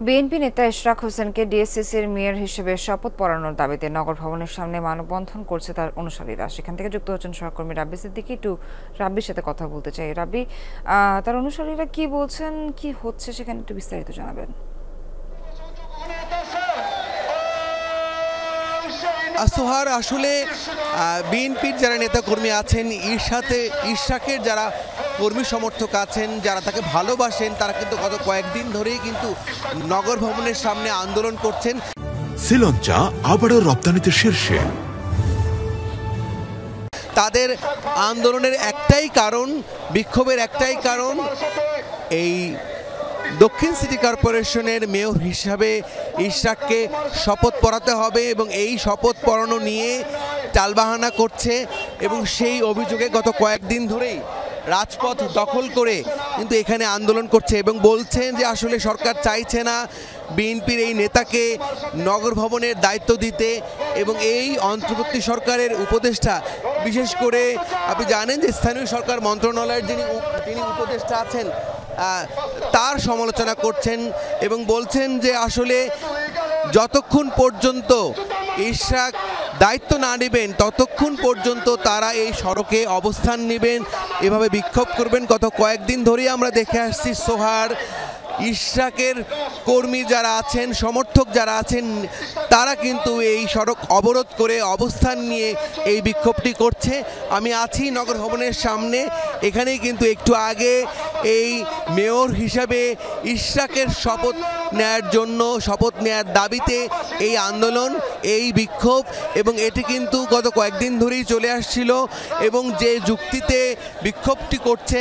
BNP নেতা ইশরাক হোসেনকে ডিএসসিসির mayor হিসেবে শপথ পড়ানোর দাবিতে নগর ভবনের সামনে মানববন্ধন করছে তার অনুসারীরা। সেখান থেকে যুক্ত হচ্ছেন সহকর্মী রাব্বি সিদ্দিকী। একটু রাব্বির সাথে কথা বলতে চাই। রাব্বি, তার অনুসারীরা কি বলছেন, কি হচ্ছে সেখানে একটু বিস্তারিত জানাবেন। সোহার, আসলে বিএনপির যারা নেতাকর্মী আছেন, ইশরাকের যারা কর্মী সমর্থক আছেন, যারা তাকে ভালোবাসেন, তারা কিন্তু গত কয়েকদিন ধরেই কিন্তু নগর ভবনের সামনে আন্দোলন করছেন। শ্রীলঙ্কা আবারও রপ্তানিতে শীর্ষে। তাদের আন্দোলনের একটাই কারণ, বিক্ষোভের একটাই কারণ, এই দক্ষিণ সিটি কর্পোরেশনের মেয়র হিসাবে ইশরাককে শপথ পড়াতে হবে এবং এই শপথ পড়ানো নিয়ে টালবাহানা করছে এবং সেই অভিযোগে গত কয়েকদিন ধরেই রাজপথ দখল করে কিন্তু এখানে আন্দোলন করছে এবং বলছেন যে আসলে সরকার চাইছে না বিএনপির এই নেতাকে নগর ভবনের দায়িত্ব দিতে এবং এই অন্তর্বর্তী সরকারের উপদেষ্টা, বিশেষ করে আপনি জানেন যে স্থানীয় সরকার মন্ত্রণালয়ের যিনি উপদেষ্টা আছেন তার সমালোচনা করছেন এবং বলছেন যে আসলে যতক্ষণ পর্যন্ত ইশরাক দায়িত্ব না নেবেন ততক্ষণ পর্যন্ত তারা এই সড়কে অবস্থান নেবেন, এভাবে বিক্ষোভ করবেন। গত কয়েকদিন ধরেই আমরা দেখে আসছি সোহার, ইশরাকের কর্মী যারা আছেন, সমর্থক যারা আছেন, তারা কিন্তু এই সড়ক অবরোধ করে অবস্থান নিয়ে এই বিক্ষোভটি করছে। আমি আছি নগর ভবনের সামনে, এখানেই কিন্তু একটু আগে এই মেয়র হিসাবে ইশরাকের শপথ নেয়ার দাবিতে এই আন্দোলন, এই বিক্ষোভ এবং এটি কিন্তু গত কয়েকদিন ধরেই চলে আসছিল এবং যে যুক্তিতে বিক্ষোভটি করছে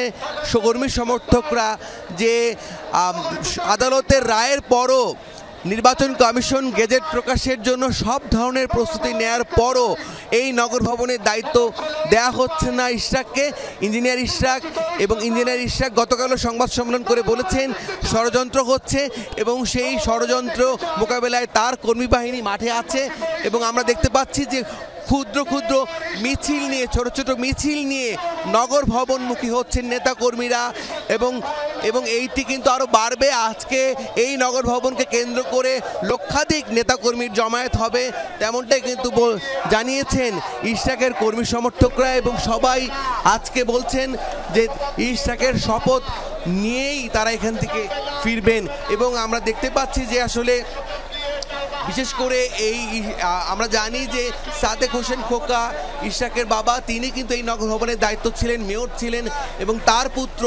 কর্মী সমর্থকরা, যে আদালতের রায়ের পরও নির্বাচন কমিশন গেজেট প্রকাশের জন্য সব ধরনের প্রস্তুতি নেয়ার পরও এই নগর ভবনের দায়িত্ব দেয়া হচ্ছে না ইশরাককে। ইঞ্জিনিয়ার ইশরাক গতকালও সংবাদ সম্মেলন করে বলেছেন ষড়যন্ত্র হচ্ছে এবং সেই ষড়যন্ত্র মোকাবেলায় তার কর্মী বাহিনী মাঠে আছে এবং আমরা দেখতে পাচ্ছি যে ক্ষুদ্র ক্ষুদ্র মিছিল নিয়ে, ছোট ছোট মিছিল নিয়ে নগর ভবনমুখী হচ্ছেন নেতাকর্মীরা এবং এইটি কিন্তু আরও বাড়বে। আজকে এই নগর ভবনকে কেন্দ্র করে লক্ষাধিক নেতাকর্মীর জমায়েত হবে, তেমনটাই কিন্তু জানিয়েছেন ইশরাকের কর্মী সমর্থকরা এবং সবাই আজকে বলছেন যে ইশরাকের শপথ নিয়েই তারা এখান থেকে ফিরবেন। এবং আমরা দেখতে পাচ্ছি যে আসলে বিশেষ করে আমরা জানি যে সাদেক হোসেন খোকা, ইশরাকের বাবা, তিনি কিন্তু এই নগর ভবনের দায়িত্ব ছিলেন, মেয়র ছিলেন এবং তার পুত্র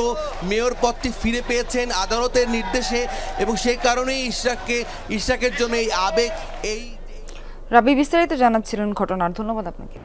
মেয়র পদটি ফিরে পেয়েছেন আদালতের নির্দেশে এবং সেই কারণেই ইশরাকের জন্য এই আবেগ। রাব্বি বিস্তারিত জানাচ্ছিলেন ঘটনার, ধন্যবাদ আপনাকে।